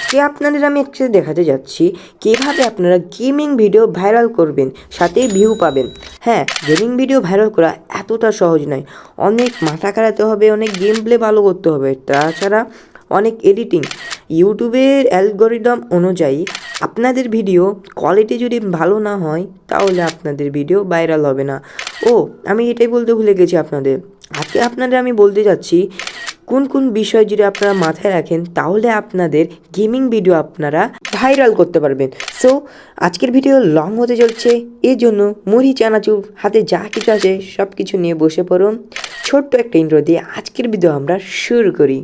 আজকে আপনাদের আমি একটা দেখাতে যাচ্ছি কিভাবে আপনারা গেমিং ভিডিও ভাইরাল করবেন, সাথে ভিউ পাবেন। হ্যাঁ, গেমিং ভিডিও ভাইরাল করা এতটা সহজ নয়। অনেক মাথা খাটাতে হবে, অনেক গেম প্লে ভালো করতে হবে, তাছাড়া অনেক এডিটিং। ইউটিউবের অ্যালগোরিদম অনুযায়ী আপনাদের ভিডিও কোয়ালিটি যদি ভালো না হয় তাহলে আপনাদের ভিডিও ভাইরাল হবে না। আমি এটাই বলতে ভুলে গেছি আপনাদের। আজকে আপনাদের আমি বলতে যাচ্ছি কোন কোন বিষয় যদি আপনারা মাথায় রাখেন তাহলে আপনাদের গেমিং ভিডিও আপনারা ভাইরাল করতে পারবেন। সো আজকের ভিডিও লং হতে চলছে, এই জন্য মুড়ি চানাচুর হাতে যা কিছু আছে সব কিছু নিয়ে বসে পড়ুন। ছোট্ট একটা ইন্ট্রো দিয়ে আজকের ভিডিও আমরা শুরু করি।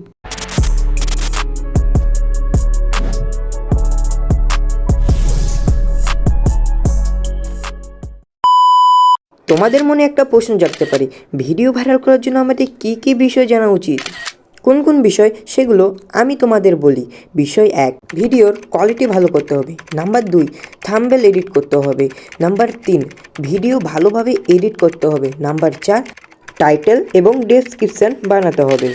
তোমাদের মনে একটা প্রশ্ন জাগতে পারে, ভিডিও ভাইরাল করার জন্য আমাদের কী বিষয় জানা উচিত, কোন কোন বিষয় সেগুলো আমি তোমাদের বলি। বিষয় 1, ভিডিওর কোয়ালিটি ভালো করতে হবে। নাম্বার 2, থাম্বনেল এডিট করতে হবে। নাম্বার 3, ভিডিও ভালোভাবে এডিট করতে হবে। নাম্বার 4, টাইটেল এবং ডেসক্রিপশন বানাতে হবে।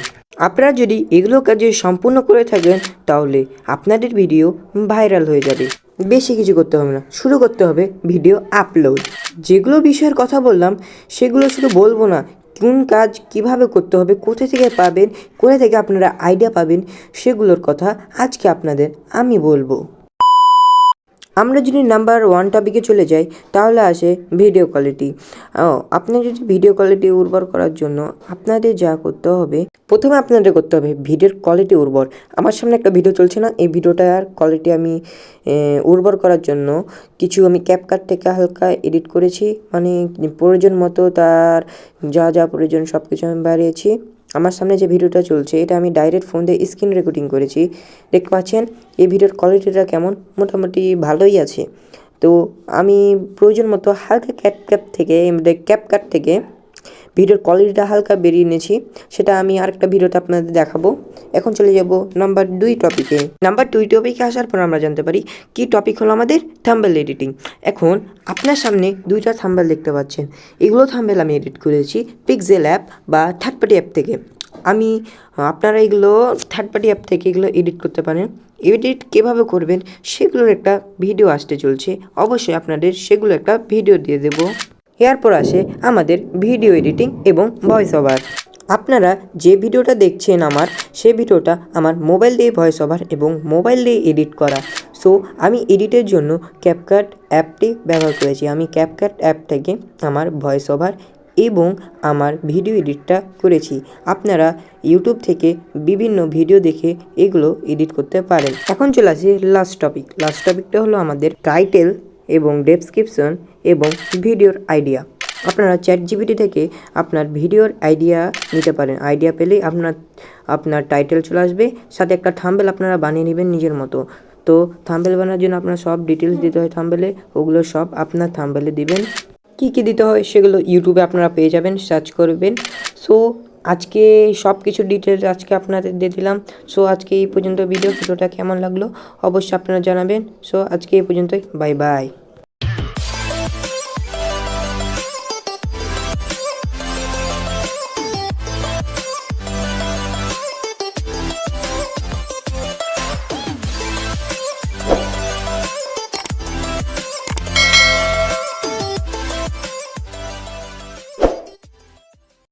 আপনারা যদি এগুলো কাজে সম্পূর্ণ করে থাকেন তাহলে আপনাদের ভিডিও ভাইরাল হয়ে যাবে। বেশি কিছু করতে হবে না, শুরু করতে হবে ভিডিও আপলোড। যেগুলো বিষয়ের কথা বললাম সেগুলো শুধু বলবো না, কোন কাজ কিভাবে করতে হবে, কোথা থেকে পাবেন, কোথা থেকে আপনারা আইডিয়া পাবেন, সেগুলোর কথা আজকে আপনাদের আমি বলবো। আমরা যদি নাম্বার 1 টপিকে চলে যাই তাহলে আসে ভিডিও কোয়ালিটি। আপনার যদি ভিডিও কোয়ালিটি উর্বর করার জন্য আপনাদের যা করতে হবে, প্রথমে আপনাদের করতে হবে ভিডিওর কোয়ালিটি উর্বর। আমার সামনে একটা ভিডিও চলছে না, এই ভিডিওটার কোয়ালিটি আমি উর্বর করার জন্য কিছু আমি ক্যাপকাট থেকে হালকা এডিট করেছি, মানে প্রয়োজন মতো তার যা যা প্রয়োজন সব কিছু আমি বাড়িয়েছি। আমার সামনে যে ভিডিওটা চলছে এটা আমি ডাইরেক্ট ফোন দিয়ে স্ক্রিন রেকর্ডিং করেছি। দেখতে পাচ্ছেন এই ভিডিওর কোয়ালিটিটা কেমন, মোটামুটি ভালোই আছে। তো আমি প্রয়োজন মতো হালকা ক্যাপকাট থেকে ভিডিওর কোয়ালিটিটা হালকা বেরিয়ে নিয়েছি, সেটা আমি আরেকটা ভিডিওতে আপনাদের দেখাবো। এখন চলে যাব নাম্বার 2 টপিকে। নাম্বার 2 টপিকে আসার পর আমরা জানতে পারি কি টপিক হলো আমাদের থাম্বনেল এডিটিং। এখন আপনার সামনে 2টা থাম্বনেল দেখতে পাচ্ছেন, এগুলো থাম্বনেল আমি এডিট করেছি পিক্সেল অ্যাপ বা থার্ড পার্টি অ্যাপ থেকে। আপনারা এগুলো থার্ড পার্টি অ্যাপ থেকে এগুলো এডিট করতে পারেন। এডিট কীভাবে করবেন সেগুলোর একটা ভিডিও আসতে চলছে, অবশ্যই আপনাদের সেগুলো একটা ভিডিও দিয়ে দেবো। এরপর আসে আমাদের ভিডিও এডিটিং এবং ভয়েস ওভার। আপনারা যে ভিডিওটা দেখছেন সেই ভিডিওটা আমার মোবাইল দিয়ে ভয়েস ওভার এবং মোবাইল দিয়ে এডিট করা। সো আমি এডিটের জন্য ক্যাপকাট অ্যাপটি ব্যবহার করেছি। আমি ক্যাপকাট অ্যাপ থেকে আমার ভয়েস ওভার এবং আমার ভিডিও এডিটটা করেছি। আপনারা ইউটিউব থেকে বিভিন্ন ভিডিও দেখে এগুলো এডিট করতে পারেন। এখন চলে আসি লাস্ট টপিকটা হলো আমাদের টাইটেল এবং ডেসক্রিপশন এবং ভিডিওর আইডিয়া। আপনারা ChatGPT থেকে আপনার ভিডিওর আইডিয়া নিতে পারেন। আইডিয়া পেলেই আপনার টাইটেল চলে আসবে, সাথে একটা থাম্বনেল আপনারা বানিয়ে নেবেন নিজের মতো। তো থাম্বনেল বানানোর জন্য আপনার সব ডিটেলস দিতে হয় থাম্বনেলে, ওগুলো সব আপনার থাম্বনেলে দিবেন। কী দিতে হয় সেগুলো ইউটিউবে আপনারা পেয়ে যাবেন, সার্চ করবেন। সো আজকে সব কিছু ডিটেলস আজকে আপনাদের দিয়ে দিলাম। সো আজকে এই পর্যন্ত ভিডিওটা কেমন লাগলো অবশ্যই আপনারা জানাবেন। সো আজকে এই পর্যন্তই, বাই বাই।